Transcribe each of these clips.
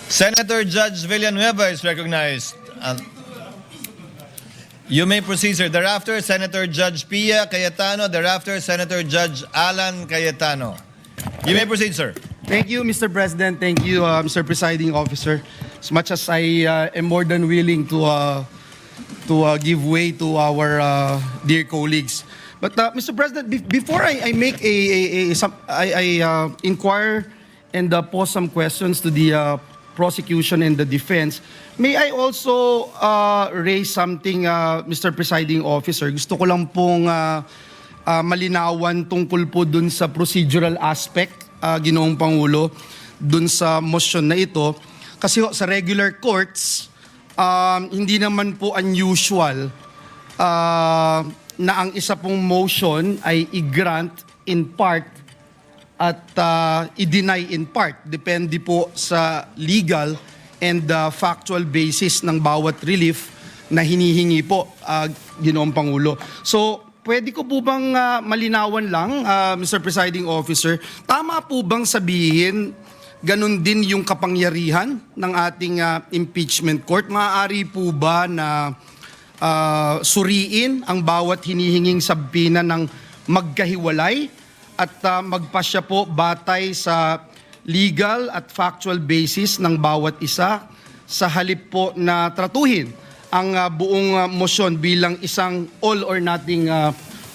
Senator Judge Villanueva is recognized. You may proceed, sir. Thereafter, Senator Judge Pia Cayetano. Thereafter, Senator Judge Alan Cayetano. You may proceed, sir. Thank you, Mr. President. Thank you, Mr. Presiding Officer. As much as I am more than willing to give way to our dear colleagues. But Mr. President, before I make I inquire and pose some questions to the prosecution and the defense, may I also raise something, Mr. Presiding Officer? Gusto ko lang pong malinawan tungkol po dun sa procedural aspect, Ginoong Pangulo, dun sa motion na ito. Kasi sa regular courts, hindi naman po unusual na ang isa pong motion ay i-grant in part at i-deny in part. Depende po sa legal and factual basis ng bawat relief na hinihingi po, Ginoong Pangulo. So, pwede ko po bang malinawan lang, Mr. Presiding Officer, tama po bang sabihin ganun din yung kapangyarihan ng ating impeachment court? Maaari po ba na suriin ang bawat hinihinging sabina ng magkahiwalay at magpasya po batay sa legal at factual basis ng bawat isa sa halip po na tratuhin ang buong motion bilang isang all or nothing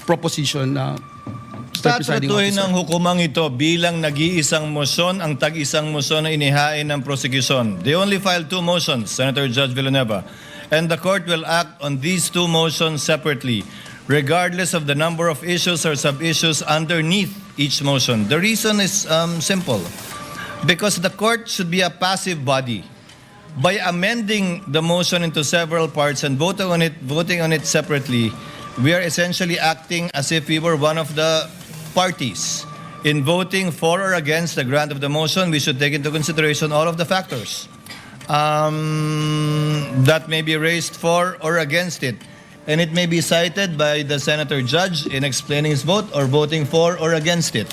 proposition? Tatratuhin ng hukumang ito bilang nag-iisang motion ang tag-isang motion na inihain ng prosecution. They only filed 2 motions, Senator Judge Villanueva, and the court will act on these 2 motions separately, regardless of the number of issues or sub-issues underneath each motion. The reason is simple. Because the court should be a passive body. By amending the motion into several parts and voting on it separately, we are essentially acting as if we were one of the parties. In voting for or against the grant of the motion, we should take into consideration all of the factors that may be raised for or against it. And it may be cited by the Senator Judge in explaining his vote or voting for or against it.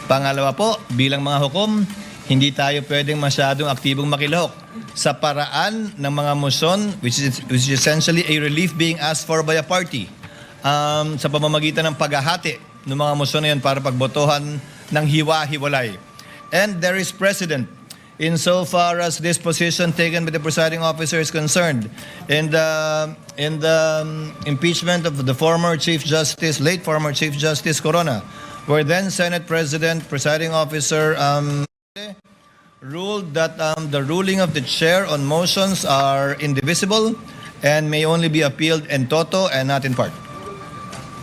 Pangalawa po, bilang mga hukom, hindi tayo pwedeng masyadong aktibong makilahok sa paraan ng mga motion which is essentially a relief being asked for by a party sa pamamagitan ng paghahati ng mga motion na yan para pagbotohan ng hiwa-hiwalay. And there is precedent insofar as this position taken by the presiding officer is concerned. In the impeachment of the former Chief Justice, late former Chief Justice Corona, where then Senate President, presiding officer ruled that the ruling of the chair on motions are indivisible and may only be appealed in toto and not in part.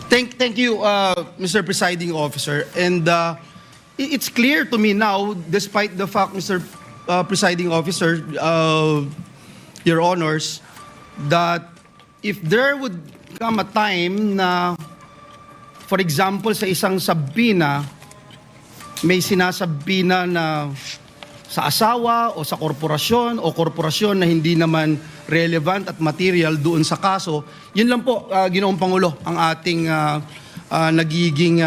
Thank you, Mr. Presiding Officer. And it's clear to me now, despite the fact, Mr. Presiding Officer, Your Honors, that if there would come a time na, for example, sa isang sabina, may sinasabina na sa asawa o sa korporasyon na hindi naman relevant at material doon sa kaso, yun lang po, Ginoong Pangulo, ang ating nagiging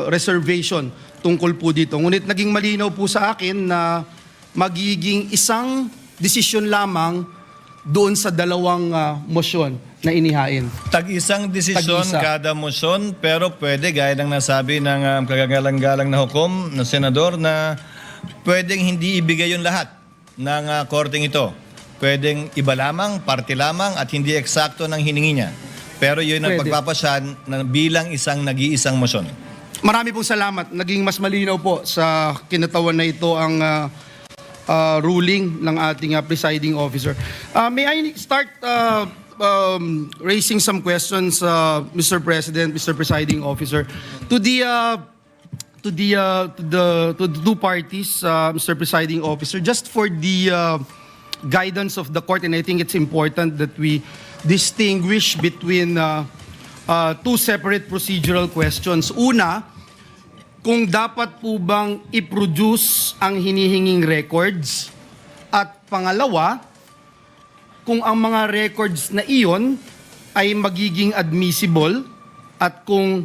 reservation tungkol po dito. Ngunit naging malinaw po sa akin na magiging isang desisyon lamang doon sa dalawang motion na inihain. Tag-isang desisyon kada motion, pero pwede, gaya ng nasabi ng kagagalang-galang na hukom na senador, na pwedeng hindi ibigay yung lahat ng korteng ito. Pwedeng iba lamang, parte lamang, at hindi eksakto ng hiningi niya. Pero yun ang pagpapasyan na bilang isang nag-iisang motion. Marami pong salamat. Naging mas malinaw po sa kinatawan na ito ang ruling ng ating presiding officer. May I start raising some questions, Mr. President, Mr. Presiding Officer, to the two parties, Mr. Presiding Officer, just for the guidance of the court, and I think it's important that we distinguish between 2 separate procedural questions. Una, kung dapat po bang i-produce ang hinihinging records, at pangalawa, kung ang mga records na iyon ay magiging admissible at kung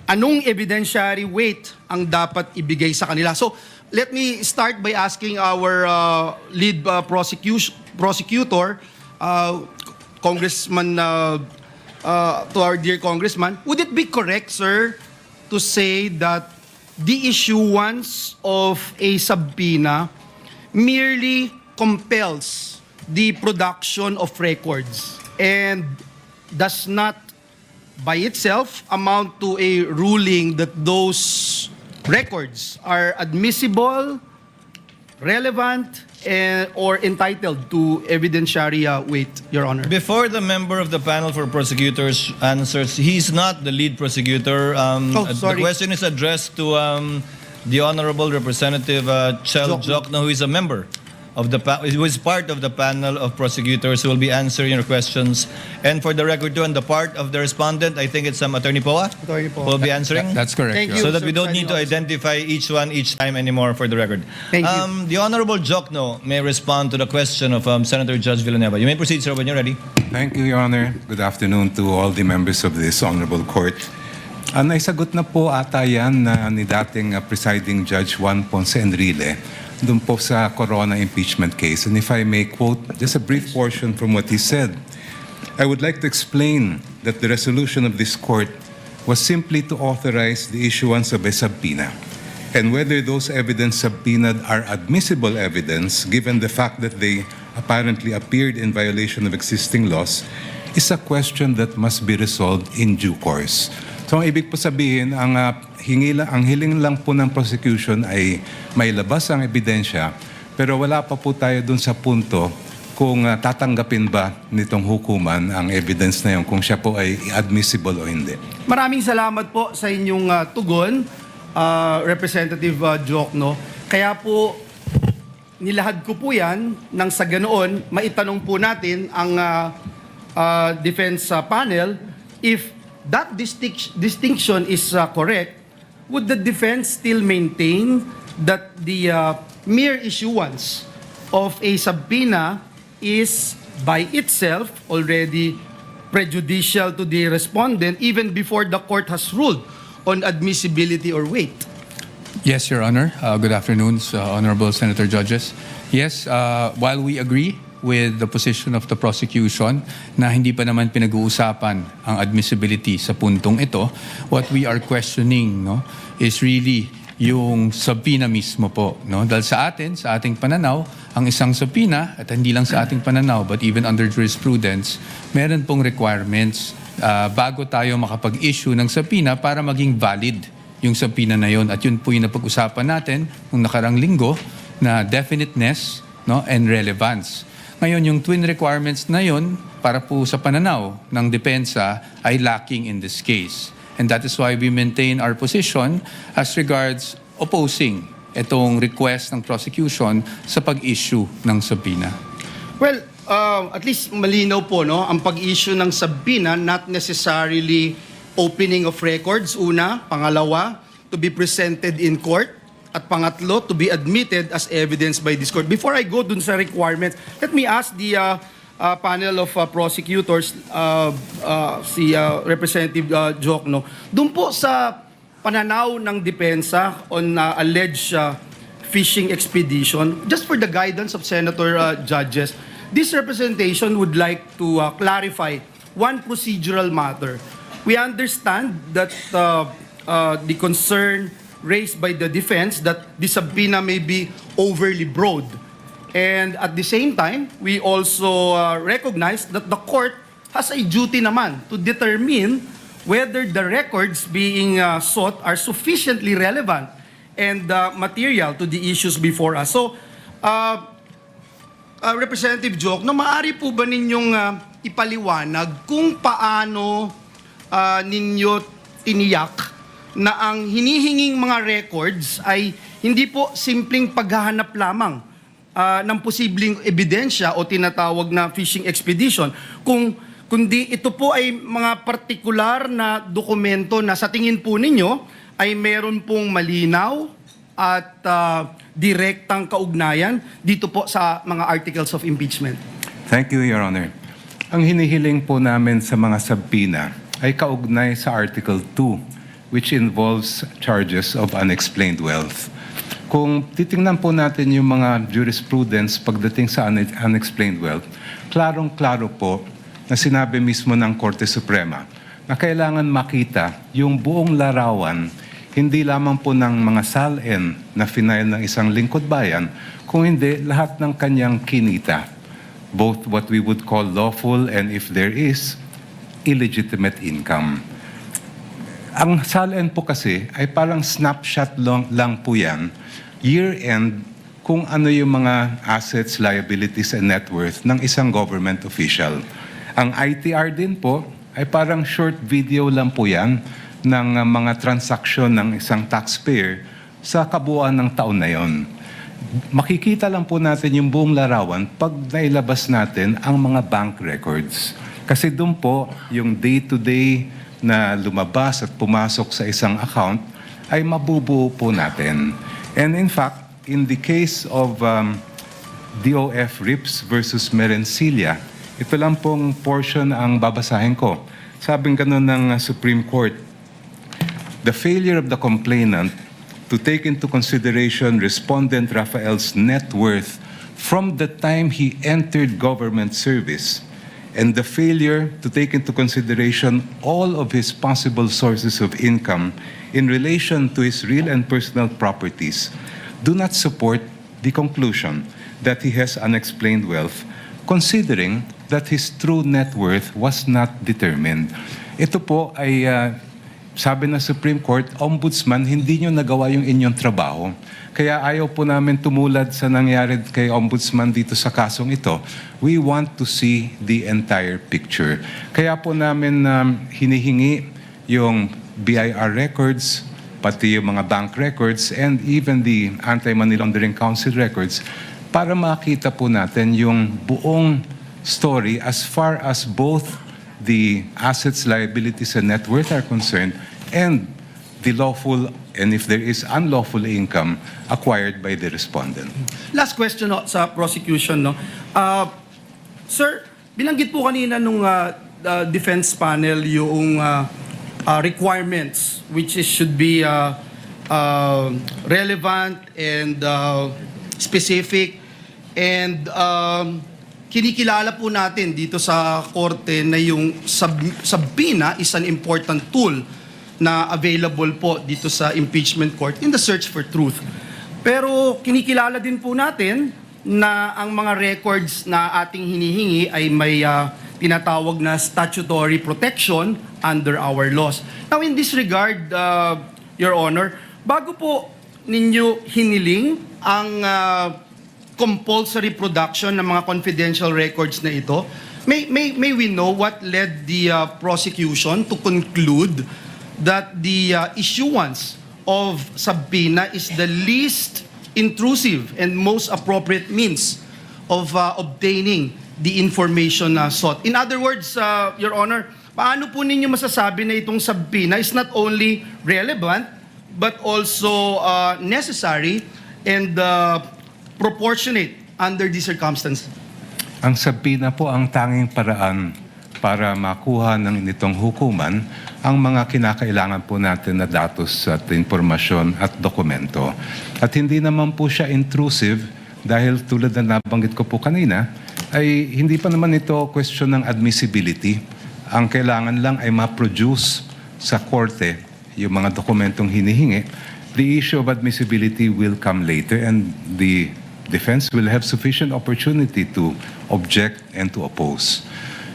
anong evidentiary weight ang dapat ibigay sa kanila. So, let me start by asking our lead prosecutor, Congressman, to our dear Congressman, would it be correct, sir, to say that the issuance of a subpoena merely compels the production of records and does not by itself amount to a ruling that those records are admissible, relevant, or entitled to evidentiary weight, Your Honor? Before the member of the panel for prosecutors answers, he's not the lead prosecutor. Sorry. The question is addressed to the Honorable Representative Chel Jokno, who is a member of who is part of the panel of prosecutors who will be answering your questions. And for the record too, on the part of the respondent, I think it's Attorney Poa Attorney Poa. who will be answering. That's correct. Thank Your you. So that Sir we don't need to Presiding identify each one each time anymore for the record. Thank you. The Honorable Jokno may respond to the question of Senator Judge Villanueva. You may proceed, sir, when you're ready. Thank you, Your Honor. Good afternoon to all the members of this honorable court. Naisagot na po ata yan ni dating presiding Judge Juan Ponce Enrile dun po sa Corona impeachment case. And if I may quote just a brief portion from what he said, I would like to explain that the resolution of this court was simply to authorize the issuance of a subpoena. And whether those evidence subpoenaed are admissible evidence, given the fact that they apparently appeared in violation of existing laws, is a question that must be resolved in due course. So ang ibig po sabihin, ang hiling lang po ng prosecution ay may labas ang ebidensya, pero wala pa po tayo dun sa punto kung tatanggapin ba nitong hukuman ang evidence na yun, kung siya po ay admissible o hindi. Maraming salamat po sa inyong tugon, Representative Jokno. Kaya po, nilahad ko po yan nang sa ganoon, maitanong po natin ang defense panel if that distinction is correct. Would the defense still maintain that the mere issuance of a subpoena is by itself already prejudicial to the respondent even before the court has ruled on admissibility or weight? Yes, Your Honor. Good afternoon, Honorable Senator Judges. Yes, while we agree with the position of the prosecution na hindi pa naman pinag-uusapan ang admissibility sa puntong ito, what we are questioning is really yung subpoena mismo po. Dahil sa ating pananaw, ang isang subpoena, at hindi lang sa ating pananaw, but even under jurisprudence, meron pong requirements bago tayo makapag-issue ng subpoena para maging valid yung subpoena na yun. At yun po yung napag-usapan natin nung nakarang linggo na definiteness and relevance. Ngayon, yung twin requirements na yun, para po sa pananaw ng depensa, ay lacking in this case. And that is why we maintain our position as regards opposing itong request ng prosecution sa pag-issue ng subpoena. Well, at least malinaw po, ang pag-issue ng subpoena, not necessarily opening of records, una. Pangalawa, to be presented in court. At pangatlo, to be admitted as evidence by this court. Before I go dun sa requirements, let me ask the panel of prosecutors, si Representative Jokno, dun po sa pananaw ng depensa on alleged fishing expedition, just for the guidance of Senator Judges, this representation would like to clarify one procedural matter. We understand that the concern raised by the defense that the subpoena may be overly broad. And at the same time, we also recognize that the court has a duty naman to determine whether the records being sought are sufficiently relevant and material to the issues before us. So, Representative Jokno, maaari po ba ninyong ipaliwanag kung paano ninyo tiniyak na ang hinihinging mga records ay hindi po simpleng paghahanap lamang ng posibleng ebidensya o tinatawag na fishing expedition, kundi ito po ay mga partikular na dokumento na sa tingin po ninyo ay meron pong malinaw at direktang kaugnayan dito po sa mga articles of impeachment. Thank you, Your Honor. Ang hinihiling po namin sa mga subpoena ay kaugnay sa Article 2, which involves charges of unexplained wealth. Kung titingnan po natin yung mga jurisprudence pagdating sa unexplained wealth, klarong-klaro po na sinabi mismo ng Korte Suprema na kailangan makita yung buong larawan, hindi lamang po ng mga SALN na final ng isang lingkod bayan, kung hindi lahat ng kanyang kinita, both what we would call lawful and, if there is, illegitimate income. Ang SALN po kasi ay parang snapshot lang po yan, year-end, kung ano yung mga assets, liabilities, and net worth ng isang government official. Ang ITR din po ay parang short video lang po yan ng mga transaksyon ng isang taxpayer sa kabuuan ng taon na yon. Makikita lang po natin yung buong larawan pag nailabas natin ang mga bank records. Kasi doon po, yung day-to-day na lumabas at pumasok sa isang account ay mabubuo po natin. And in fact, in the case of DOF Rips versus Merencilia, ito lang pong portion ang babasahin ko. Sabing ganun ng Supreme Court, the failure of the complainant to take into consideration Respondent Rafael's net worth from the time he entered government service and the failure to take into consideration all of his possible sources of income in relation to his real and personal properties do not support the conclusion that he has unexplained wealth, considering that his true net worth was not determined. Ito po ay sabi ng Supreme Court, Ombudsman, hindi nyo nagawa yung inyong trabaho. Kaya ayaw po namin tumulad sa nangyari kay Ombudsman dito sa kasong ito. We want to see the entire picture. Kaya po namin hinihingi yung BIR records, pati yung mga bank records, and even the Anti-Money Laundering Council records para makita po natin yung buong story as far as both the assets, liabilities, and net worth are concerned, and the lawful and, if there is, unlawful income acquired by the respondent. Last question no, sa prosecution. No? Sir, binanggit po kanina nung defense panel yung requirements which should be relevant and specific, and kinikilala po natin dito sa korte na yung subpoena is an important tool na available po dito sa impeachment court in the search for truth. Pero kinikilala din po natin na ang mga records na ating hinihingi ay may tinatawag na statutory protection under our laws. Now in this regard, Your Honor, bago po ninyo hiniling ang compulsory production ng mga confidential records na ito, may we know what led the prosecution to conclude that the issuance of subpoena is the least intrusive and most appropriate means of obtaining the information sought? In other words, Your Honor, paano po ninyo masasabi na itong subpoena is not only relevant but also necessary and proportionate under these circumstances? Ang subpoena po ang tanging paraan para makuha ng initong hukuman ang mga kinakailangan po natin na datos at informasyon at dokumento. At hindi naman po siya intrusive dahil tulad na nabanggit ko po kanina, ay hindi pa naman ito question ng admissibility. Ang kailangan lang ay ma-produce sa korte yung mga dokumentong hinihingi. The issue of admissibility will come later, and the defense will have sufficient opportunity to object and to oppose.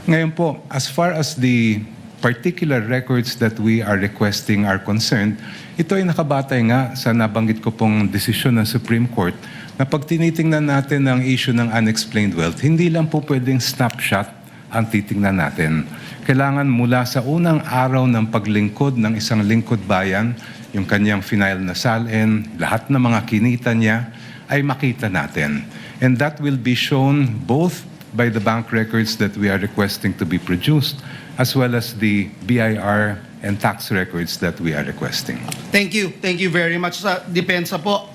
Ngayon po, as far as the particular records that we are requesting are concerned, ito ay nakabatay nga sa nabanggit ko pong desisyon ng Supreme Court na pag tinitingnan natin ang issue ng unexplained wealth, hindi lang po pwedeng snapshot ang titingnan natin. Kailangan mula sa unang araw ng paglingkod ng isang lingkod bayan, yung kanyang final na salin, lahat ng mga kinita niya, ay makita natin. And that will be shown both by the bank records that we are requesting to be produced, as well as the BIR and tax records that we are requesting. Thank you. Thank you very much. Sa depensa po,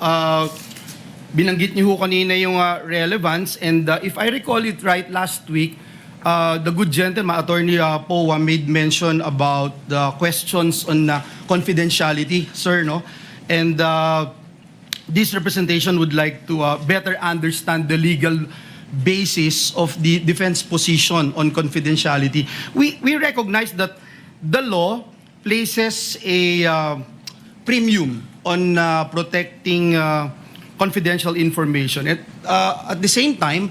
binanggit niyo ho kanina yung relevance, and if I recall it right, last week, the good gentleman, Attorney Powa, made mention about the questions on confidentiality, sir, no? And this representation would like to better understand the legal basis of the defense position on confidentiality. We recognize that the law places a premium on protecting confidential information. At the same time,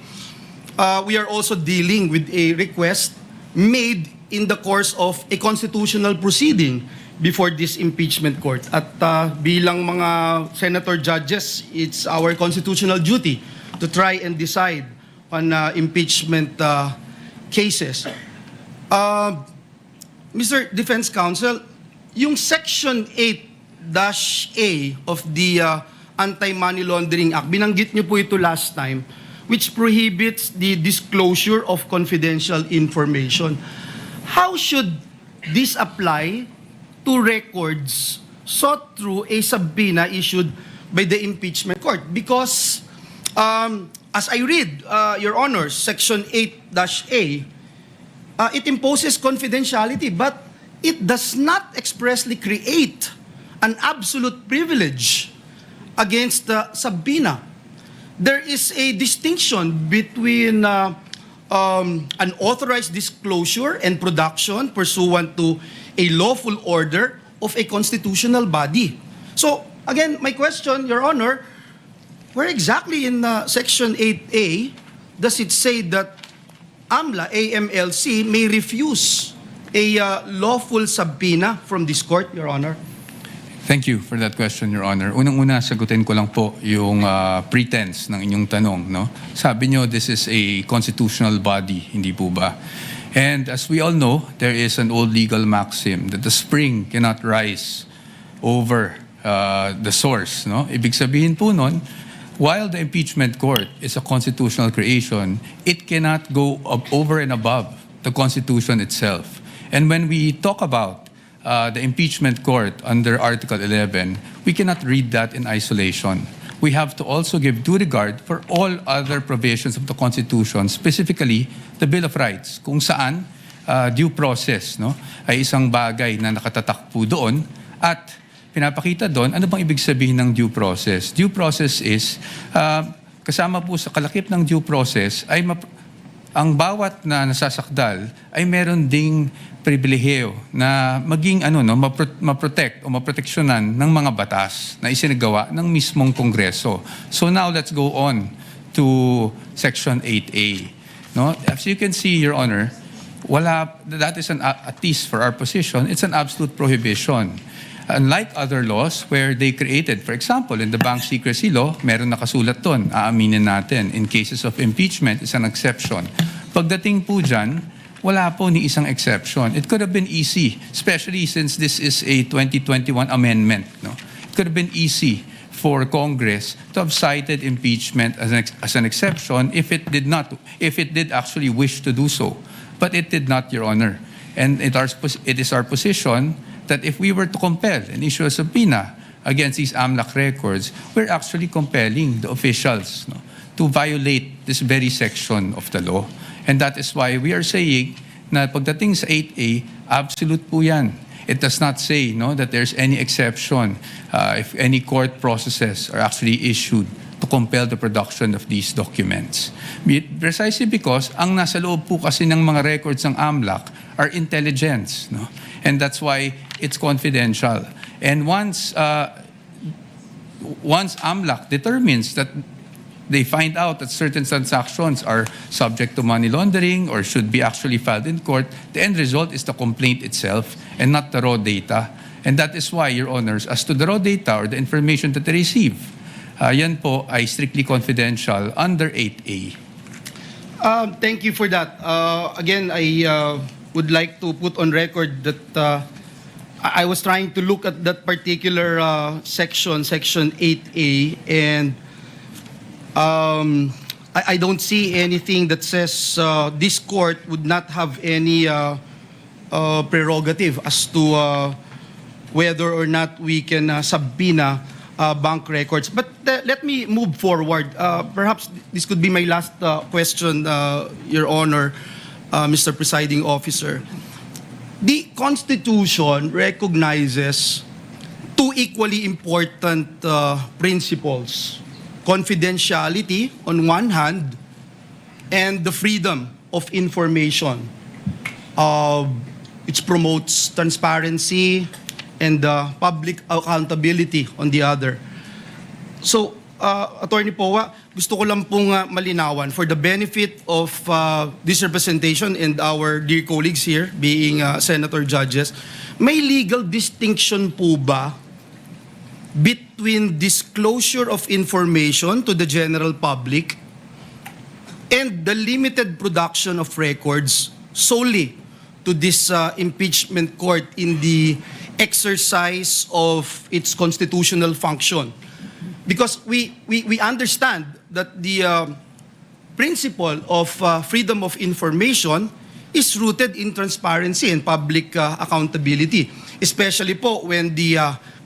we are also dealing with a request made in the course of a constitutional proceeding before this impeachment court. At bilang mga senator judges, it's our constitutional duty to try and decide on impeachment cases. Mr. Defense Counsel, yung Section 8-A of the Anti-Money Laundering Act, binanggit niyo po ito last time, which prohibits the disclosure of confidential information. How should this apply to records sought through a subpoena issued by the impeachment court? Because as I read, Your Honor, Section 8-A, it imposes confidentiality, but it does not expressly create an absolute privilege against the subpoena. There is a distinction between an authorized disclosure and production pursuant to a lawful order of a constitutional body. So, again, my question, Your Honor, where exactly in Section 8A does it say that AMLC may refuse a lawful subpoena from this court, Your Honor? Thank you for that question, Your Honor. Unang-una, sagutin ko lang po yung pretense ng inyong tanong. No? Sabi nyo, this is a constitutional body, hindi po ba? And as we all know, there is an old legal maxim that the spring cannot rise over the source. No? Ibig sabihin po nun, while the impeachment court is a constitutional creation, it cannot go over and above the Constitution itself. And when we talk about the impeachment court under Article 11, we cannot read that in isolation. We have to also give due regard for all other provisions of the Constitution, specifically the Bill of Rights, kung saan due process no, ay isang bagay na nakatatak po doon at pinapakita doon, ano bang ibig sabihin ng due process? Due process is, kasama po sa kalakip ng due process, ay ang bawat na nasasakdal ay meron ding pribilehiyo na maging maprotect o maproteksyonan ng mga batas na isinagawa ng mismong Kongreso. So now let's go on to Section 8A. No? As you can see, Your Honor, that is at least for our position, it's an absolute prohibition. Unlike other laws where they created, for example, in the Bank Secrecy Law, meron nakasulat doon, aaminin natin, in cases of impeachment, is an exception. Pagdating po dyan, wala po ni isang exception. It could have been easy, especially since this is a 2021 amendment. No? It could have been easy for Congress to have cited impeachment as an exception if it did actually wish to do so. But it did not, Your Honor. And it is our position that if we were to compel and issue a subpoena against these AMLAC records, we're actually compelling the officials to violate this very section of the law. And that is why we are saying na pagdating sa 8A, absolute po yan. It does not say that there's any exception if any court processes are actually issued to compel the production of these documents. Precisely because ang nasa loob po kasi ng mga records ng AMLAC are intelligence. No? And that's why it's confidential. And once AMLAC determines that they find out that certain transactions are subject to money laundering or should be actually filed in court, the end result is the complaint itself and not the raw data. And that is why, Your Honors, as to the raw data or the information that they receive, yan po ay strictly confidential under 8A. Thank you for that. Again, I would like to put on record that I was trying to look at that particular section 8A, and I don't see anything that says this court would not have any prerogative as to whether or not we can subpoena bank records. But let me move forward. Perhaps this could be my last question, Your Honor, Mr. Presiding Officer. The Constitution recognizes two equally important principles: confidentiality on one hand and the freedom of information. It promotes transparency and public accountability on the other. So, Attorney Powa, gusto ko lang pong malinawan for the benefit of this representation and our dear colleagues here, being senator judges, may legal distinction po ba between disclosure of information to the general public and the limited production of records solely to this impeachment court in the exercise of its constitutional function? Because we understand that the principle of freedom of information is rooted in transparency and public accountability, especially po when the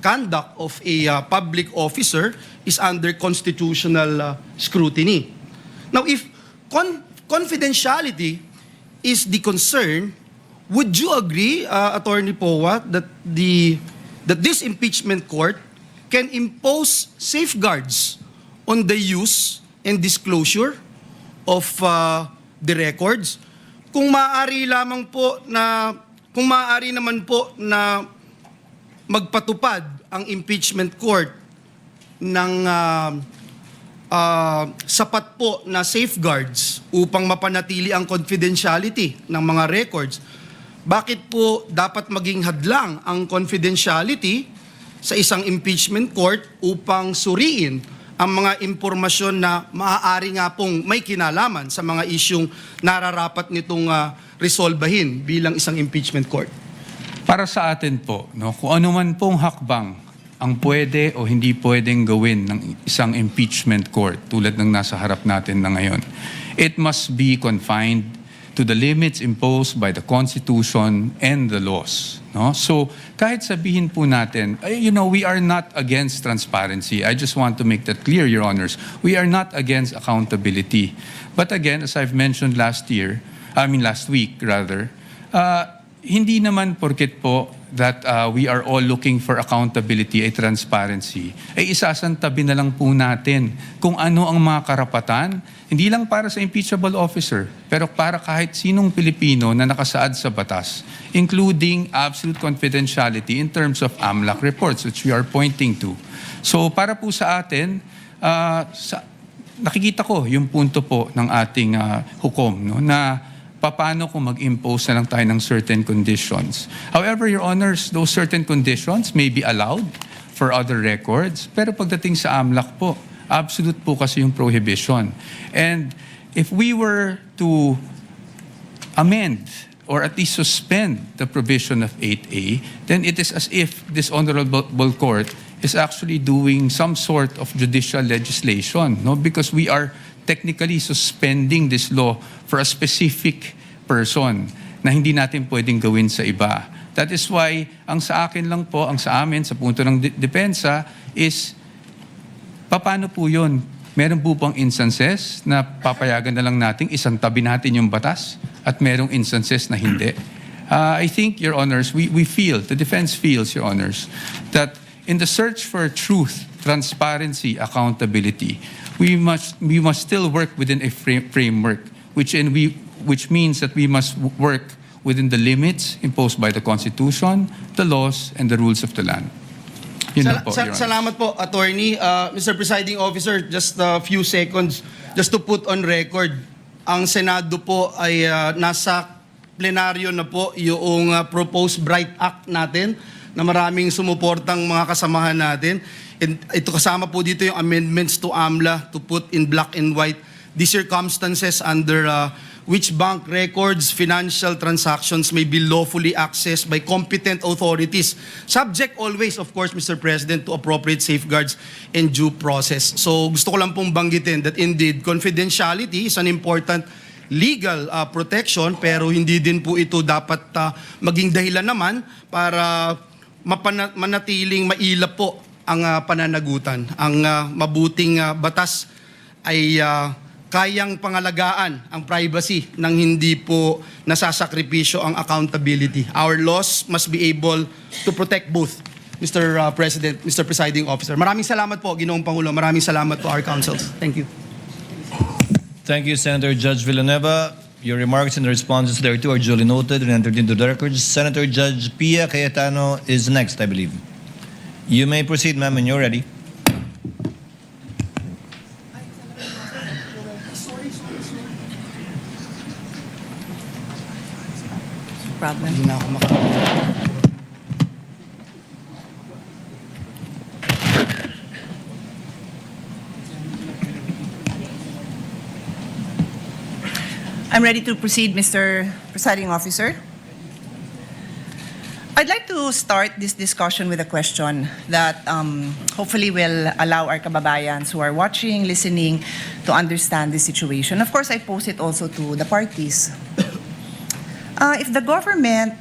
conduct of a public officer is under constitutional scrutiny. Now, if confidentiality is the concern, would you agree, Attorney Powa, that this impeachment court can impose safeguards on the use and disclosure of the records? Kung maaari naman po na magpatupad ang impeachment court ng sapat po na safeguards upang mapanatili ang confidentiality ng mga records, bakit po dapat maging hadlang ang confidentiality sa isang impeachment court upang suriin ang mga impormasyon na maaari nga pong may kinalaman sa mga isyung nararapat nitong resolbahin bilang isang impeachment court? Para sa atin po, no, kung ano man pong hakbang ang pwede o hindi pwedeng gawin ng isang impeachment court tulad ng nasa harap natin na ngayon, it must be confined to the limits imposed by the Constitution and the laws. No? So, kahit sabihin po natin, we are not against transparency. I just want to make that clear, Your Honors. We are not against accountability. But again, as I've mentioned last week, hindi naman porket po that we are all looking for accountability ay transparency, ay isasantabi na lang po natin kung ano ang mga karapatan, hindi lang para sa impeachable officer, pero para kahit sinong Pilipino na nakasaad sa batas, including absolute confidentiality in terms of AMLAC reports, which we are pointing to. So para po sa atin, nakikita ko yung punto po ng ating hukom, no, na paano kung mag-impose na lang tayo ng certain conditions. However, Your Honors, those certain conditions may be allowed for other records, pero pagdating sa AMLAC po, absolute po kasi yung prohibition. And if we were to amend or at least suspend the provision of 8A, then it is as if this honorable court is actually doing some sort of judicial legislation, no? Because we are technically suspending this law for a specific person na hindi natin pwedeng gawin sa iba. That is why, ang sa akin lang po, ang sa amin, sa punto ng depensa, is paano po yun? Meron po bang instances na papayagan na lang natin, isang tabi natin yung batas, at merong instances na hindi? I think, Your Honors, we feel, the defense feels, Your Honors, that in the search for truth, transparency, accountability, we must still work within a framework, which means that we must work within the limits imposed by the Constitution, the laws, and the rules of the land. Yun lang po, Your Honor. Salamat po, Attorney. Mr. Presiding Officer, just a few seconds, just to put on record, ang Senado po ay nasa plenaryo na po yung proposed Bright Act natin na maraming sumuportang mga kasamahan natin. And ito kasama po dito yung amendments to AMLA to put in black and white the circumstances under which bank records, financial transactions may be lawfully accessed by competent authorities, subject always, of course, Mr. President, to appropriate safeguards and due process. So gusto ko lang pong banggitin that indeed, confidentiality is an important legal protection, pero hindi din po ito dapat maging dahilan naman para manatiling mailap po ang pananagutan. Ang mabuting batas ay kayang pangalagaan ang privacy nang hindi po nasasakripisyo ang accountability. Our laws must be able to protect both, Mr. President, Mr. Presiding Officer. Maraming salamat po, Ginoong Pangulo. Maraming salamat po, our councils. Thank you. Thank you, Senator Judge Villanueva. Your remarks and responses thereto are duly noted and entered into the records. Senator Judge Pia Cayetano is next, I believe. You may proceed, ma'am, when you're ready. Problem. Hindi na ako makakapagod. I'm ready to proceed, Mr. Presiding Officer. I'd like to start this discussion with a question that hopefully will allow our kababayans who are watching, listening, to understand the situation. Of course, I pose it also to the parties. If the government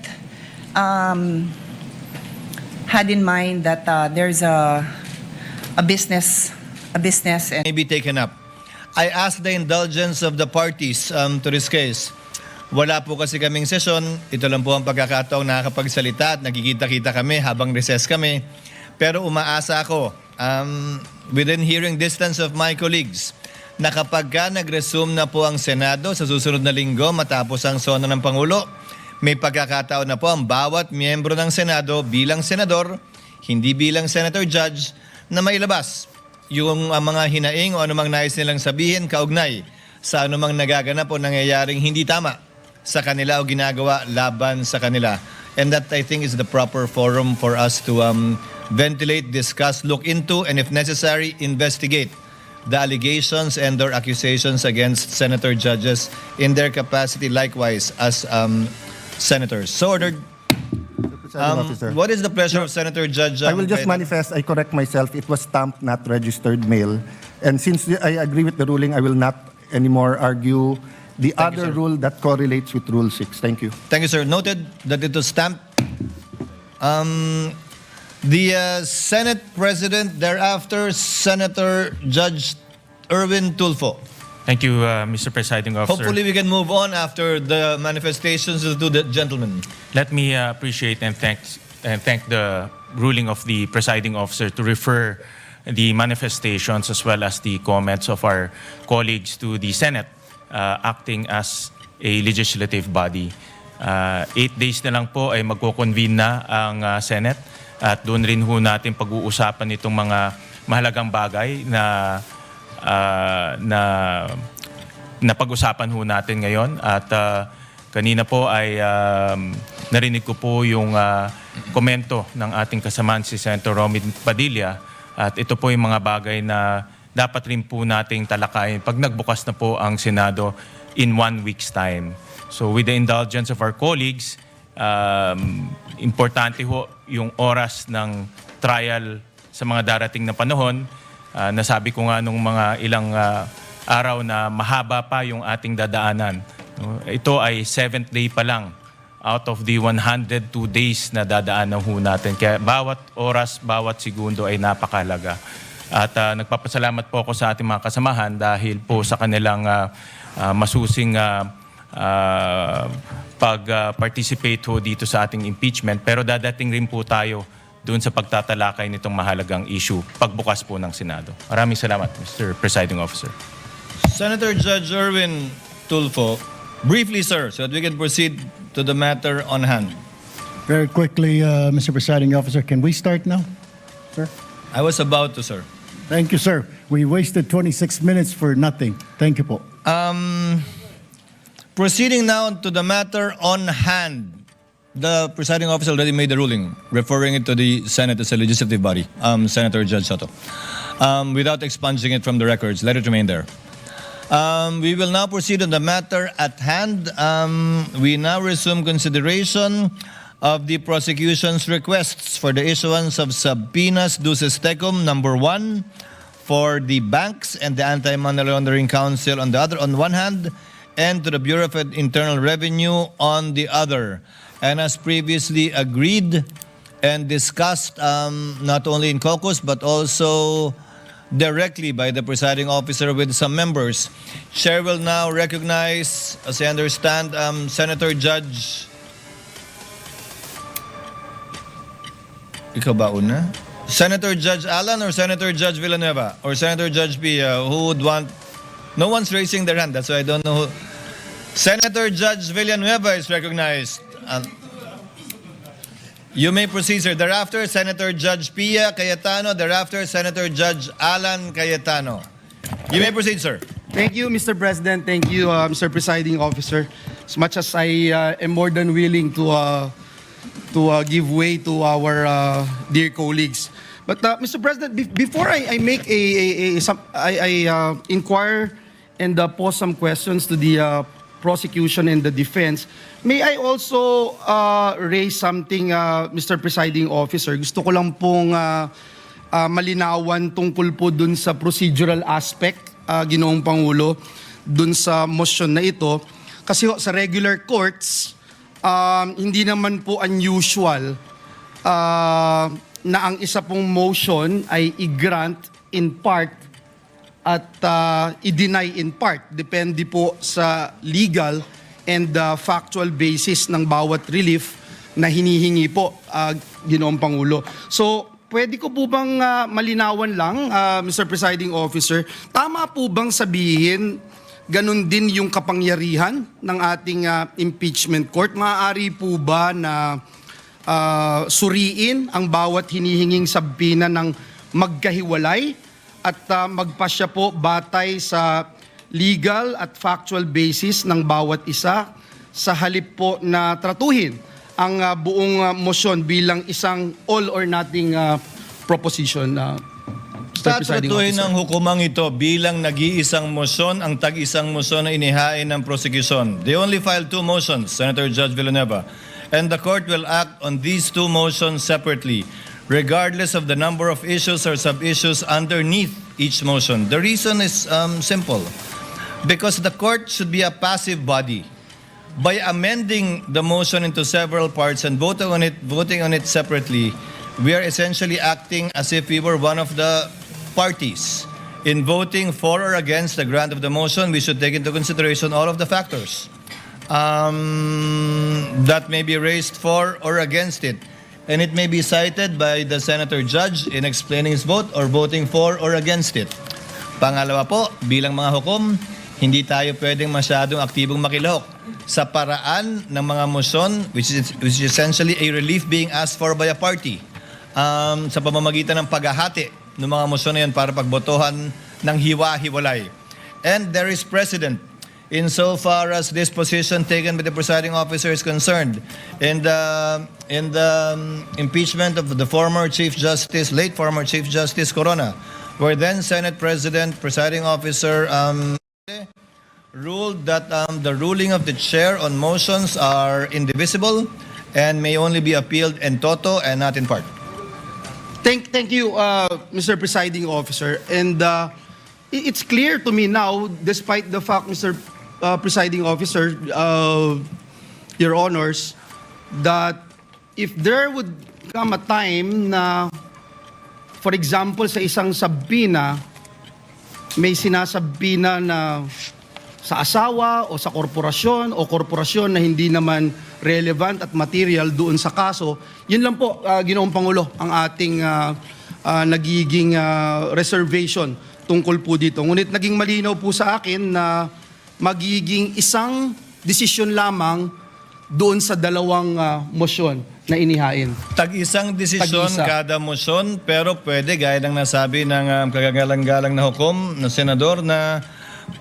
had in mind that there's a business and May be taken up. I ask the indulgence of the parties to this case. Wala po kasi kaming sesyon. Ito lang po ang pagkakataong nakakapagsalita at nagkikita-kita kami habang recess kami. Pero umaasa ako, within hearing distance of my colleagues, na kapag ka nag-resume na po ang Senado sa susunod na linggo matapos ang sona ng Pangulo, may pagkakataon na po ang bawat miyembro ng Senado bilang senador, hindi bilang senator judge, na mailabas yung mga hinaing o anumang nais nilang sabihin kaugnay sa anumang nagaganap o nangyayaring hindi tama sa kanila o ginagawa laban sa kanila. And that, I think, is the proper forum for us to ventilate, discuss, look into, and if necessary, investigate the allegations and or accusations against senator judges in their capacity likewise as senators. So ordered. Presiding Officer. What is the pleasure of Senator Judge? I will just Cayetano? manifest, I correct myself, it was stamped, not registered mail. And since I agree with the ruling, I will not anymore argue the Thank you, other sir. rule that correlates with Rule 6. Thank you. Thank you, sir. Noted that it was stamped. The Senate President, thereafter, Senator Judge Erwin Tulfo. Thank you, Mr. Presiding Officer. Hopefully, we can move on after the manifestations of the gentlemen. Let me appreciate and thank the ruling of the Presiding Officer to refer the manifestations as well as the comments of our colleagues to the Senate acting as a legislative body. 8 days na lang po ay magko-convene na ang Senate at doon rin ho natin pag-uusapan itong mga mahalagang bagay na pag-usapan ho natin ngayon. At kanina po ay narinig ko po yung komento ng ating kasamaan si Senator Romy Padilla. At ito po yung mga bagay na dapat rin po nating talakayin pag nagbukas na po ang Senado in 1 week's time. So with the indulgence of our colleagues, importante ho yung oras ng trial sa mga darating na panahon. Nasabi ko nga nung mga ilang araw na mahaba pa yung ating dadaanan. Ito ay 7th day pa lang out of the 102 days na dadaanan ho natin. Kaya bawat oras, bawat segundo ay napakalaga. At nagpapasalamat po ako sa ating mga kasamahan dahil po sa kanilang masusing pag-participate ho dito sa ating impeachment. Pero dadating rin po tayo doon sa pagtatalakay nitong mahalagang issue pagbukas po ng Senado. Maraming salamat, Mr. Presiding Officer. Senator Judge Erwin Tulfo, briefly, sir, so that we can proceed to the matter on hand. Very quickly, Mr. Presiding Officer, can we start now, sir? I was about to, sir. Thank you, sir. We wasted 26 minutes for nothing. Thank you po. Proceeding now to the matter on hand. The presiding officer already made the ruling, referring it to the Senate as a legislative body, Senator Judge Soto. Without expunging it from the records, let it remain there. We will now proceed on the matter at hand. We now resume consideration of the prosecution's requests for the issuance of subpoenas duces tecum number 1 for the banks and the Anti-Money Laundering Council on one hand, and to the Bureau of Internal Revenue on the other. And as previously agreed and discussed not only in caucus but also directly by the presiding officer with some members, Chair will now recognize, as I understand, Senator Judge Ikaw ba una? Senator Judge Alan or Senator Judge Villanueva? Or Senator Judge Pia? Who would want... No one's raising their hand. That's why I don't know who... Senator Judge Villanueva is recognized. You may proceed, sir. Thereafter, Senator Judge Pia Cayetano. Thereafter, Senator Judge Alan Cayetano. You may proceed, sir. Thank you, Mr. President. Thank you, Mr. Presiding Officer. As much as I am more than willing to give way to our dear colleagues. But Mr. President, before I make I inquire and pose some questions to the prosecution and the defense, may I also raise something, Mr. Presiding Officer? Gusto ko lang pong malinawan tungkol po dun sa procedural aspect, Ginoong Pangulo, dun sa motion na ito. Kasi ho, sa regular courts, hindi naman po unusual na ang isa pong motion ay i-grant in part at i-deny in part. Depende po sa legal and factual basis ng bawat relief na hinihingi po, Ginoong Pangulo. So, pwede ko po bang malinawan lang, Mr. Presiding Officer, tama po bang sabihin ganun din yung kapangyarihan ng ating impeachment court? Maaari po ba na suriin ang bawat hinihinging sabina ng magkahiwalay at magpasya po batay sa legal at factual basis ng bawat isa sa halip po na tratuhin ang buong motion bilang isang all or nothing proposition, Mr. Presiding Tatratuhin Officer? ng hukumang ito bilang nag-iisang motion ang tag-isang motion na inihain ng prosecution. They only filed 2 motions, Senator Judge Villanueva, and the court will act on these 2 motions separately, regardless of the number of issues or sub-issues underneath each motion. The reason is simple. Because the court should be a passive body. By amending the motion into several parts and voting on it separately, we are essentially acting as if we were one of the parties. In voting for or against the grant of the motion, we should take into consideration all of the factors that may be raised for or against it. And it may be cited by the Senator Judge in explaining his vote or voting for or against it. Pangalawa po, bilang mga hukom, hindi tayo pwedeng masyadong aktibong makilahok sa paraan ng mga motion which is essentially a relief being asked for by a party sa pamamagitan ng paghahati ng mga motion na yan para pagbotohan ng hiwa-hiwalay. And there is precedent insofar as this position taken by the presiding officer is concerned. In the impeachment of the former Chief Justice, late former Chief Justice Corona, where then Senate President, presiding officer ruled that the ruling of the chair on motions are indivisible and may only be appealed in toto and not in part. Thank you, Mr. Presiding Officer. And it's clear to me now, despite the fact, Mr. Presiding Officer, Your Honors, that if there would come a time na, for example, sa isang sabina, may sinasabina na sa asawa o sa korporasyon na hindi naman relevant at material doon sa kaso, yun lang po, Ginoong Pangulo, ang ating nagiging reservation tungkol po dito. Ngunit naging malinaw po sa akin na magiging isang desisyon lamang doon sa dalawang motion na inihain. Tag-isang desisyon Tag-isa. kada motion, pero pwede, gaya ng nasabi ng kagagalang-galang na hukom, na senador, na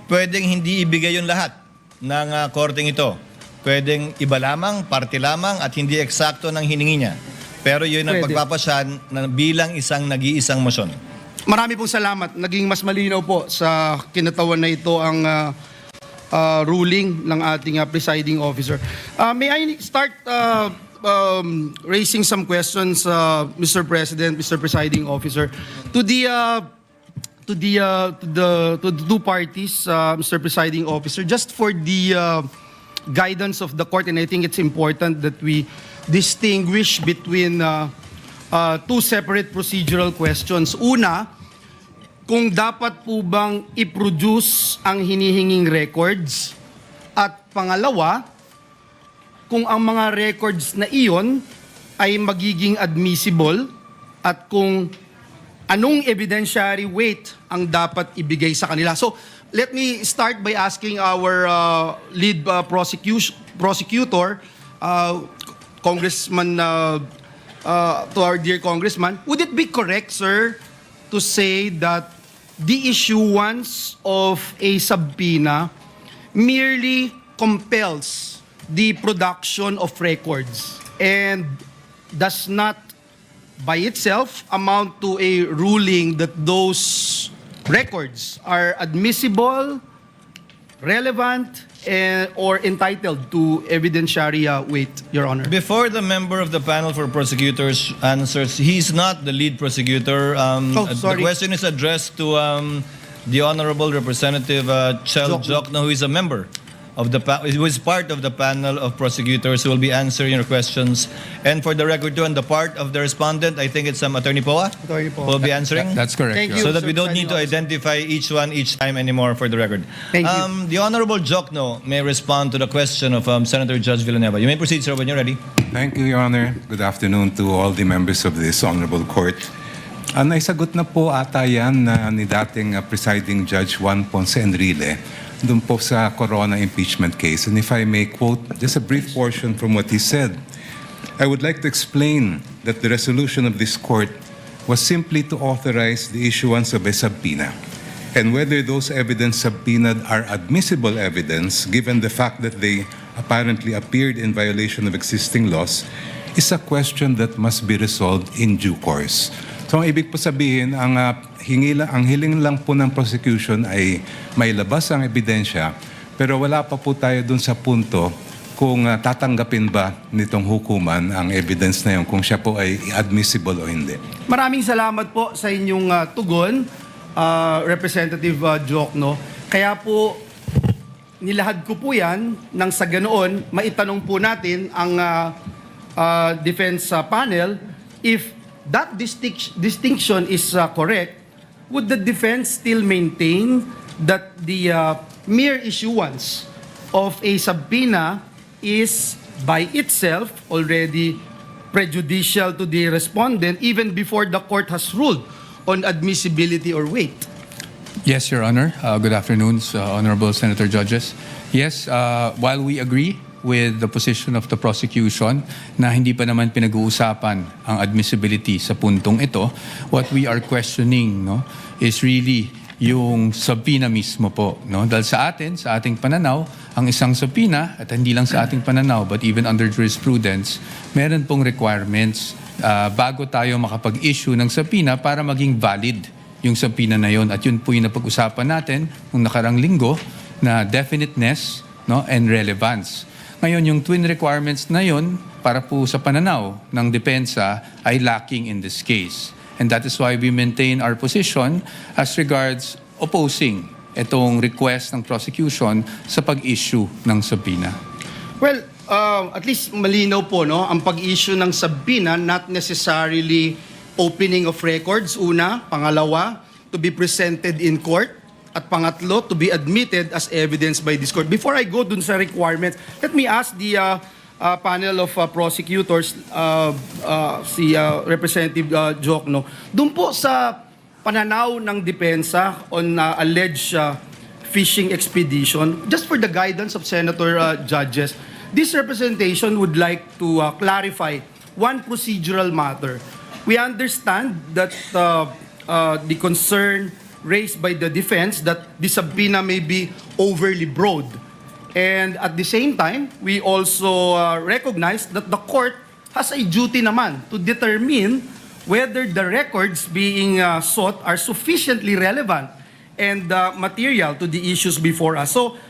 pwedeng hindi ibigay yung lahat ng korteng ito. Pwedeng iba lamang, parte lamang, at hindi eksakto ng hiningi niya. Pero yun ang Pwede. pagpapasyan na bilang isang nag-iisang motion. Marami pong salamat. Naging mas malinaw po sa kinatawan na ito ang ruling ng ating presiding officer. May I start raising some questions, Mr. President, Mr. Presiding Officer, to the two parties, Mr. Presiding Officer, just for the guidance of the court, and I think it's important that we distinguish between two separate procedural questions. Una, kung dapat po bang i-produce ang hinihinging records, at pangalawa, kung ang mga records na iyon ay magiging admissible at kung anong evidentiary weight ang dapat ibigay sa kanila. So, let me start by asking our lead prosecutor, Congressman, to our dear Congressman, would it be correct, sir, to say that the issuance of a subpoena merely compels the production of records and does not by itself amount to a ruling that those records are admissible, relevant, or entitled to evidentiary weight, Your Honor? Before the member of the panel for prosecutors answers, he's not the lead prosecutor. The sorry. question is addressed to the Honorable Representative Chel Jokno, who is a member of the who is part of the panel of prosecutors who will be answering your questions. And for the record too, on the part of the respondent, I think it's Attorney Poa Attorney Poa. who will be answering. That's correct. Thank Your you. So that Sir we don't need to Presiding identify each one each time anymore for the record. Thank you. The Honorable Jokno may respond to the question of Senator Judge Villanueva. You may proceed, sir, when you're ready. Thank you, Your Honor. Good afternoon to all the members of this honorable court. Naisagot na po ata yan ni dating presiding Judge Juan Ponce Enrile dun po sa Corona impeachment case. And if I may quote just a brief portion from what he said, I would like to explain that the resolution of this court was simply to authorize the issuance of a subpoena. And whether those evidence subpoenaed are admissible evidence, given the fact that they apparently appeared in violation of existing laws, is a question that must be resolved in due course. So ang ibig po sabihin, ang hiling lang po ng prosecution ay may labas ang ebidensya, pero wala pa po tayo dun sa punto kung tatanggapin ba nitong hukuman ang evidence na yun, kung siya po ay admissible o hindi. Maraming salamat po sa inyong tugon, Representative Jokno. Kaya po, nilahad ko po yan nang sa ganoon, maitanong po natin ang defense panel if that distinction is correct. Would the defense still maintain that the mere issuance of a subpoena is by itself already prejudicial to the respondent even before the court has ruled on admissibility or weight? Yes, Your Honor. Good afternoon, Honorable Senator Judges. Yes, while we agree with the position of the prosecution na hindi pa naman pinag-uusapan ang admissibility sa puntong ito, what we are questioning is really yung subpoena mismo po. Dahil sa ating pananaw, ang isang subpoena, at hindi lang sa ating pananaw, but even under jurisprudence, meron pong requirements bago tayo makapag-issue ng subpoena para maging valid yung subpoena na yun. At yun po yung napag-usapan natin nung nakarang linggo na definiteness and relevance. Ngayon, yung twin requirements na yun, para po sa pananaw ng depensa, ay lacking in this case. And that is why we maintain our position as regards opposing itong request ng prosecution sa pag-issue ng subpoena. Well, at least malinaw po, ang pag-issue ng subpoena, not necessarily opening of records, una. Pangalawa, to be presented in court. At pangatlo, to be admitted as evidence by this court. Before I go dun sa requirements, let me ask the panel of prosecutors, si Representative Jokno, dun po sa pananaw ng depensa on alleged fishing expedition, just for the guidance of Senator Judges, this representation would like to clarify one procedural matter. We understand that the concern raised by the defense that the subpoena may be overly broad. And at the same time, we also recognize that the court has a duty naman to determine whether the records being sought are sufficiently relevant and material to the issues before us. So,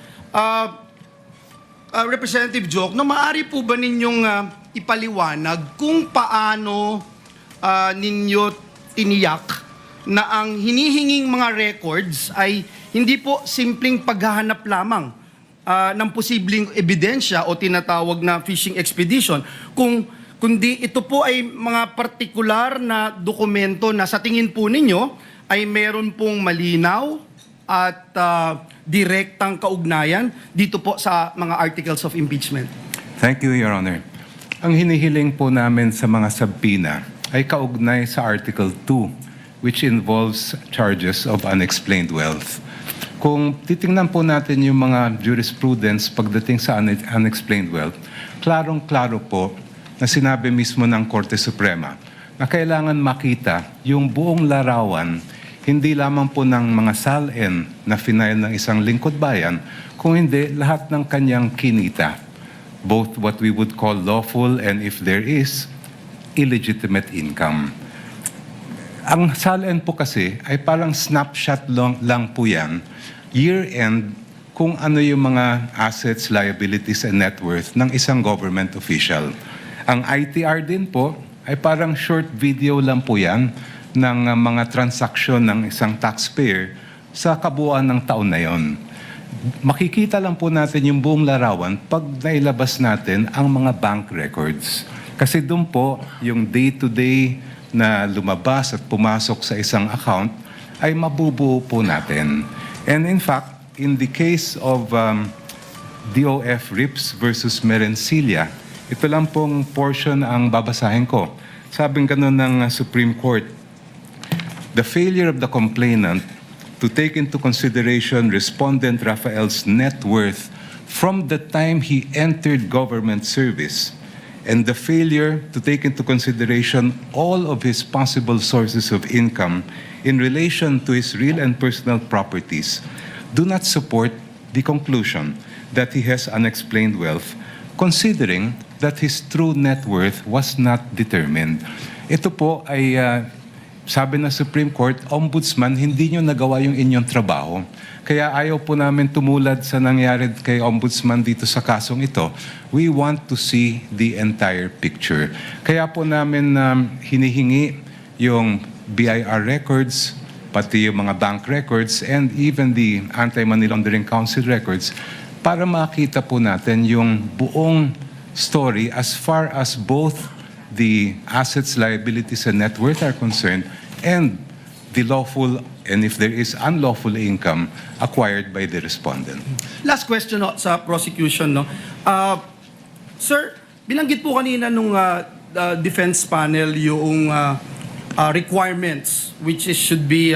Representative Jokno, maaari po ba ninyong ipaliwanag kung paano ninyo tiniyak na ang hinihinging mga records ay hindi po simpleng paghahanap lamang ng posibleng ebidensya o tinatawag na fishing expedition, kundi ito po ay mga partikular na dokumento na sa tingin po ninyo ay meron pong malinaw at direktang kaugnayan dito po sa mga articles of impeachment. Thank you, Your Honor. Ang hinihiling po namin sa mga subpoena ay kaugnay sa Article 2, which involves charges of unexplained wealth. Kung titingnan po natin yung mga jurisprudence pagdating sa unexplained wealth, klarong-klaro po na sinabi mismo ng Korte Suprema na kailangan makita yung buong larawan, hindi lamang po ng mga SALN na final ng isang lingkod bayan, kung hindi lahat ng kanyang kinita, both what we would call lawful and, if there is, illegitimate income. Ang SALN po kasi ay parang snapshot lang po yan, year-end, kung ano yung mga assets, liabilities, and net worth ng isang government official. Ang ITR din po ay parang short video lang po yan ng mga transaksyon ng isang taxpayer sa kabuuan ng taon na yon. Makikita lang po natin yung buong larawan pag nailabas natin ang mga bank records. Kasi doon po, yung day-to-day na lumabas at pumasok sa isang account ay mabubuo po natin. And in fact, in the case of DOF Rips versus Merencilia, ito lang pong portion ang babasahin ko. Sabing ganun ng Supreme Court, the failure of the complainant to take into consideration Respondent Rafael's net worth from the time he entered government service and the failure to take into consideration all of his possible sources of income in relation to his real and personal properties do not support the conclusion that he has unexplained wealth, considering that his true net worth was not determined. Ito po ay sabi ng Supreme Court, Ombudsman, hindi nyo nagawa yung inyong trabaho. Kaya ayaw po namin tumulad sa nangyari kay Ombudsman dito sa kasong ito. We want to see the entire picture. Kaya po namin hinihingi yung BIR records, pati yung mga bank records, and even the Anti-Money Laundering Council records para makita po natin yung buong story as far as both the assets, liabilities, and net worth are concerned, and the lawful and, if there is, unlawful income acquired by the respondent. Last question no, sa prosecution. No? Sir, binanggit po kanina nung defense panel yung requirements which should be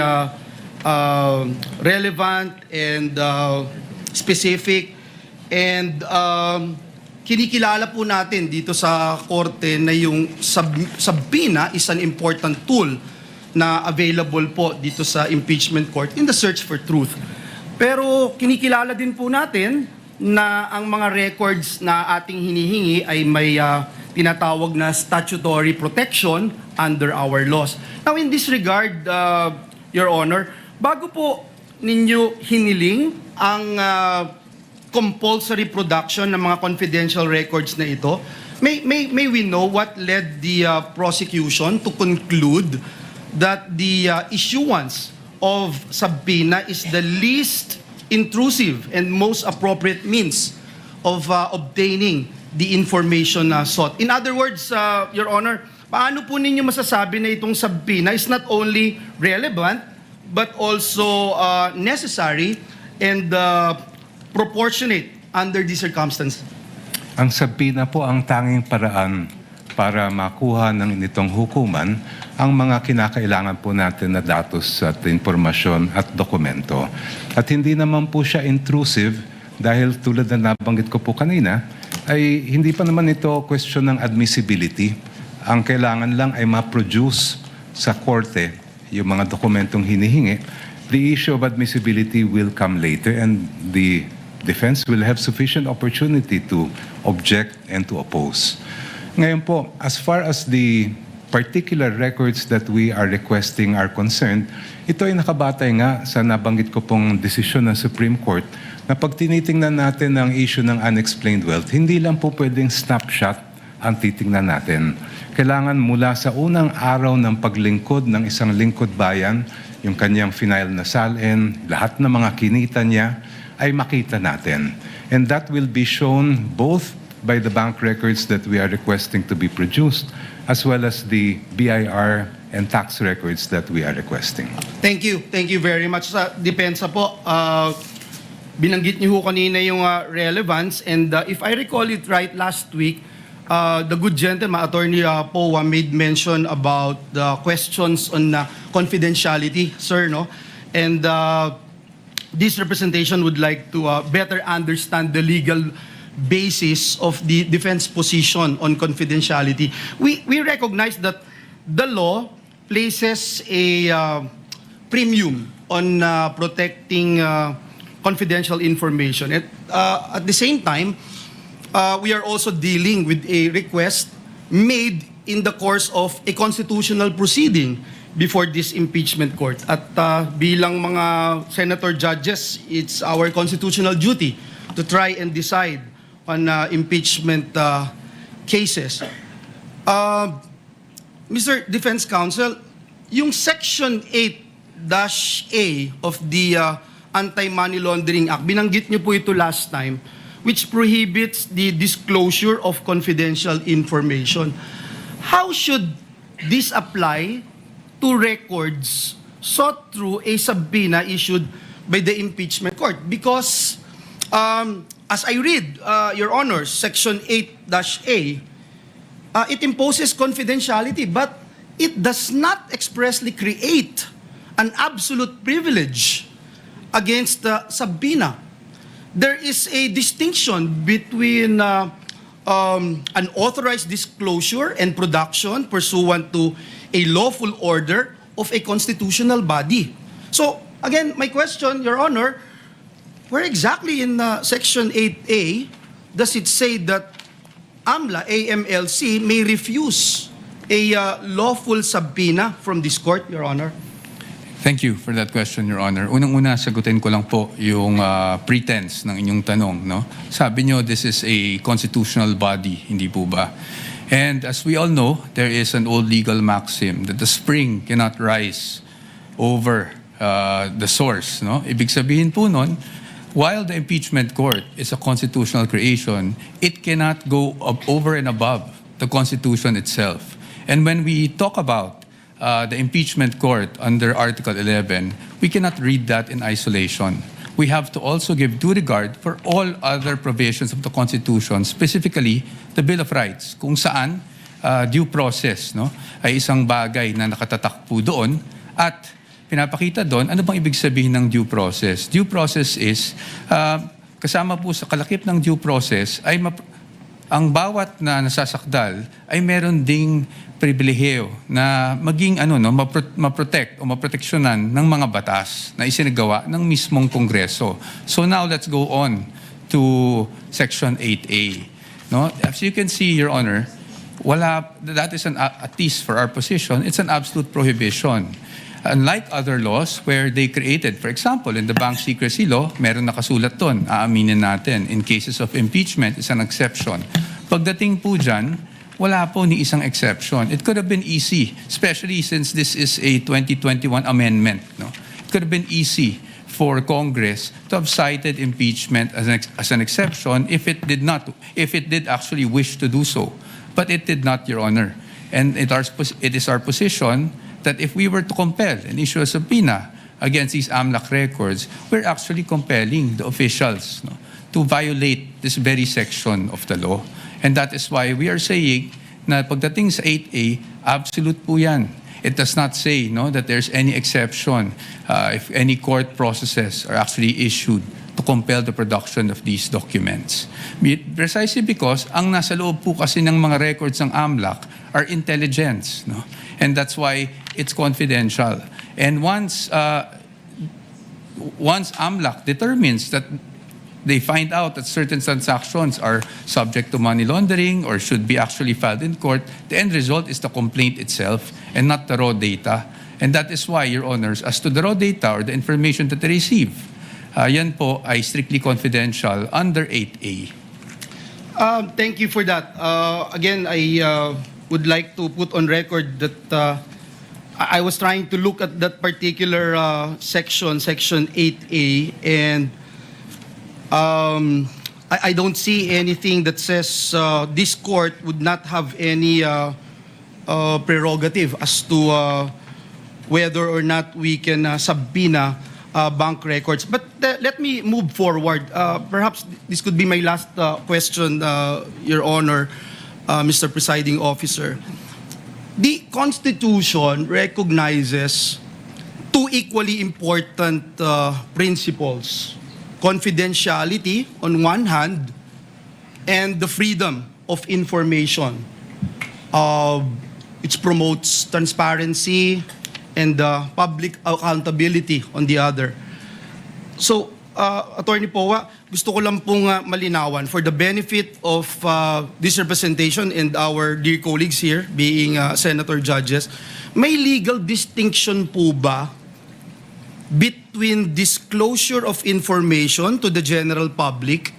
relevant and specific, and kinikilala po natin dito sa korte na yung subpoena is an important tool na available po dito sa impeachment court in the search for truth. Pero kinikilala din po natin na ang mga records na ating hinihingi ay may tinatawag na statutory protection under our laws. Now in this regard, Your Honor, bago po ninyo hiniling ang compulsory production ng mga confidential records na ito, may we know what led the prosecution to conclude that the issuance of subpoena is the least intrusive and most appropriate means of obtaining the information sought? In other words, Your Honor, paano po ninyo masasabi na itong subpoena is not only relevant but also necessary and proportionate under these circumstances? Ang subpoena po ang tanging paraan para makuha ng initong hukuman ang mga kinakailangan po natin na datos at informasyon at dokumento. At hindi naman po siya intrusive dahil tulad na nabanggit ko po kanina, ay hindi pa naman ito question ng admissibility. Ang kailangan lang ay ma-produce sa korte yung mga dokumentong hinihingi. The issue of admissibility will come later, and the defense will have sufficient opportunity to object and to oppose. Ngayon po, as far as the particular records that we are requesting are concerned, ito ay nakabatay nga sa nabanggit ko pong desisyon ng Supreme Court na pag tinitingnan natin ang issue ng unexplained wealth, hindi lang po pwedeng snapshot ang titingnan natin. Kailangan mula sa unang araw ng paglingkod ng isang lingkod bayan, yung kanyang final na salin, lahat ng mga kinita niya, ay makita natin. And that will be shown both by the bank records that we are requesting to be produced, as well as the BIR and tax records that we are requesting. Thank you. Thank you very much. Sa depensa po, binanggit niyo ho kanina yung relevance, and if I recall it right, last week, the good gentleman, Attorney Powa, made mention about the questions on confidentiality, sir, no? And this representation would like to better understand the legal basis of the defense position on confidentiality. We recognize that the law places a premium on protecting confidential information. At the same time, we are also dealing with a request made in the course of a constitutional proceeding before this impeachment court. At bilang mga senator judges, it's our constitutional duty to try and decide on impeachment cases. Mr. Defense Counsel, yung Section 8-A of the Anti-Money Laundering Act, binanggit niyo po ito last time, which prohibits the disclosure of confidential information. How should this apply to records sought through a subpoena issued by the impeachment court? Because as I read, Your Honor, Section 8-A, it imposes confidentiality, but it does not expressly create an absolute privilege against the subpoena. There is a distinction between an authorized disclosure and production pursuant to a lawful order of a constitutional body. So, again, my question, Your Honor, where exactly in Section 8A does it say that AMLC may refuse a lawful subpoena from this court, Your Honor? Thank you for that question, Your Honor. Unang-una, sagutin ko lang po yung pretense ng inyong tanong. No? Sabi nyo, this is a constitutional body, hindi po ba? And as we all know, there is an old legal maxim that the spring cannot rise over the source. No? Ibig sabihin po nun, while the impeachment court is a constitutional creation, it cannot go over and above the Constitution itself. And when we talk about the impeachment court under Article 11, we cannot read that in isolation. We have to also give due regard for all other provisions of the Constitution, specifically the Bill of Rights, kung saan due process no, ay isang bagay na nakatatak po doon at pinapakita doon, ano bang ibig sabihin ng due process? Due process is, kasama po sa kalakip ng due process, ay ang bawat na nasasakdal ay meron ding pribilehiyo na maging maprotect o maproteksyonan ng mga batas na isinagawa ng mismong Kongreso. So now let's go on to Section 8A. No? As you can see, Your Honor, that is at least for our position, it's an absolute prohibition. Unlike other laws where they created, for example, in the Bank Secrecy Law, meron nakasulat doon, aaminin natin, in cases of impeachment, is an exception. Pagdating po dyan, wala po ni isang exception. It could have been easy, especially since this is a 2021 amendment. No? It could have been easy for Congress to have cited impeachment as an exception if it did actually wish to do so. But it did not, Your Honor. And it is our position that if we were to compel and issue a subpoena against these AMLAC records, we're actually compelling the officials to violate this very section of the law. And that is why we are saying na pagdating sa 8A, absolute po yan. It does not say that there's any exception if any court processes are actually issued to compel the production of these documents. Precisely because ang nasa loob po kasi ng mga records ng AMLAC are intelligence. No? And that's why it's confidential. And once AMLAC determines that they find out that certain transactions are subject to money laundering or should be actually filed in court, the end result is the complaint itself and not the raw data. And that is why, Your Honors, as to the raw data or the information that they receive, yan po ay strictly confidential under 8A. Thank you for that. Again, I would like to put on record that I was trying to look at that particular section 8A, and I don't see anything that says this court would not have any prerogative as to whether or not we can subpoena bank records. But let me move forward. Perhaps this could be my last question, Your Honor. Mr. Presiding Officer. The Constitution recognizes two equally important principles: confidentiality on one hand, and the freedom of information. It promotes transparency and public accountability on the other. So, Attorney Powa, gusto ko lang pong malinawan for the benefit of this representation and our dear colleagues here, being senator judges, may legal distinction po ba between disclosure of information to the general public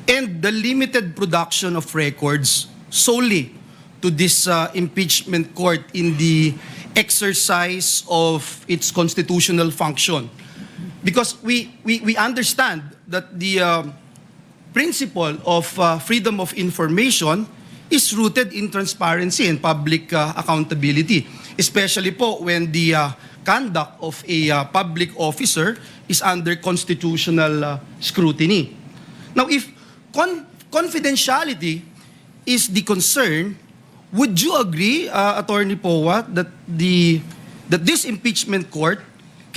and the limited production of records solely to this impeachment court in the exercise of its constitutional function? Because we understand that the principle of freedom of information is rooted in transparency and public accountability, especially po when the conduct of a public officer is under constitutional scrutiny. Now, if confidentiality is the concern, would you agree, Attorney Powa, that this impeachment court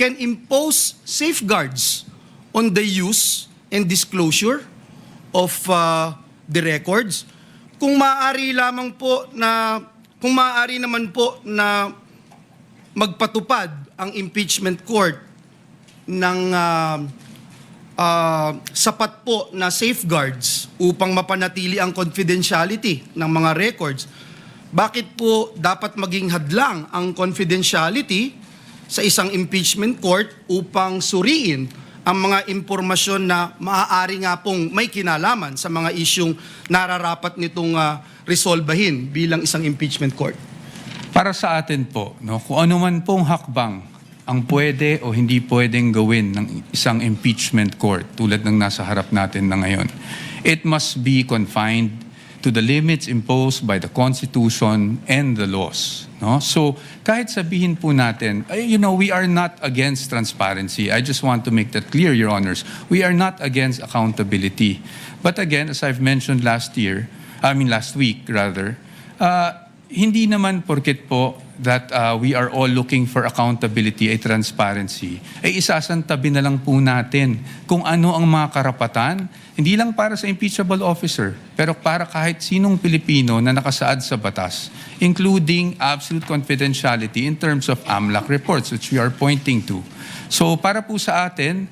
can impose safeguards on the use and disclosure of the records? Kung maaari naman po na magpatupad ang impeachment court ng sapat po na safeguards upang mapanatili ang confidentiality ng mga records, bakit po dapat maging hadlang ang confidentiality sa isang impeachment court upang suriin ang mga impormasyon na maaari nga pong may kinalaman sa mga isyung nararapat nitong resolbahin bilang isang impeachment court? Para sa atin po, no, kung ano man pong hakbang ang pwede o hindi pwedeng gawin ng isang impeachment court tulad ng nasa harap natin na ngayon, it must be confined to the limits imposed by the Constitution and the laws. No? So, kahit sabihin po natin, we are not against transparency. I just want to make that clear, Your Honors. We are not against accountability. But again, as I've mentioned last week, hindi naman porket po that we are all looking for accountability ay transparency, ay isasantabi na lang po natin kung ano ang mga karapatan, hindi lang para sa impeachable officer, pero para kahit sinong Pilipino na nakasaad sa batas, including absolute confidentiality in terms of AMLAC reports, which we are pointing to. So para po sa atin,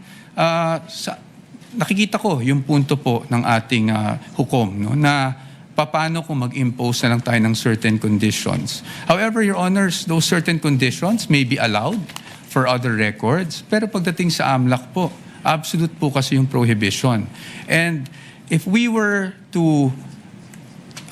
nakikita ko yung punto po ng ating hukom, no, na paano kung mag-impose na lang tayo ng certain conditions. However, Your Honors, those certain conditions may be allowed for other records, pero pagdating sa AMLAC po, absolute po kasi yung prohibition. And if we were to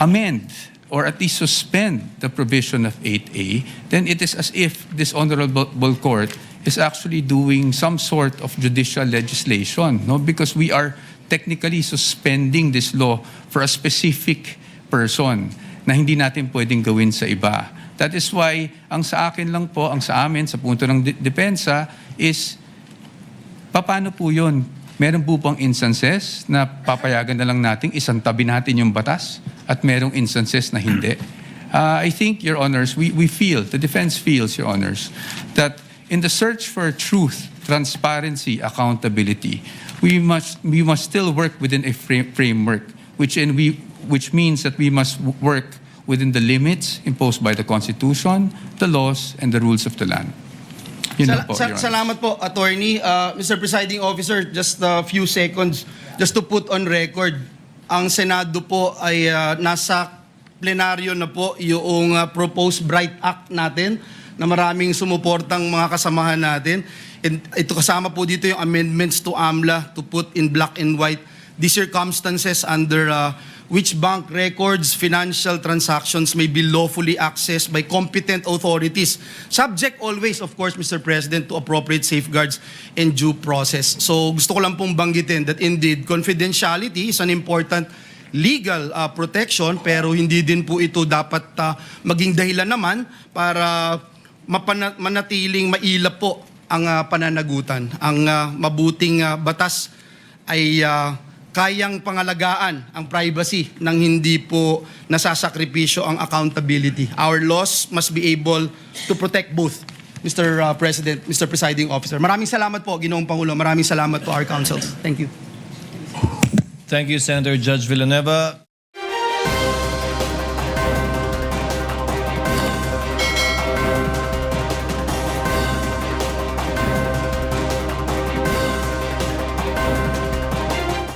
amend or at least suspend the provision of 8A, then it is as if this honorable court is actually doing some sort of judicial legislation, no? Because we are technically suspending this law for a specific person na hindi natin pwedeng gawin sa iba. That is why, ang sa akin lang po, ang sa amin, sa punto ng depensa, is paano po yun? Meron po bang instances na papayagan na lang natin, isang tabi natin yung batas, at merong instances na hindi? I think, Your Honors, we feel, the defense feels, Your Honors, that in the search for truth, transparency, accountability, we must still work within a framework, which means that we must work within the limits imposed by the Constitution, the laws, and the rules of the land. Yun lang po, Your Honor. Salamat po, Attorney. Mr. Presiding Officer, just a few seconds, just to put on record, ang Senado po ay nasa plenaryo na po yung proposed Bright Act natin na maraming sumuportang mga kasamahan natin. And ito kasama po dito yung amendments to AMLA to put in black and white the circumstances under which bank records, financial transactions may be lawfully accessed by competent authorities, subject always, of course, Mr. President, to appropriate safeguards and due process. So gusto ko lang pong banggitin that indeed, confidentiality is an important legal protection, pero hindi din po ito dapat maging dahilan naman para manatiling mailap po ang pananagutan. Ang mabuting batas ay kayang pangalagaan ang privacy nang hindi po nasasakripisyo ang accountability. Our laws must be able to protect both, Mr. President, Mr. Presiding Officer. Maraming salamat po, Ginoong Pangulo. Maraming salamat po, our councils. Thank you. Thank you, Senator Judge Villanueva.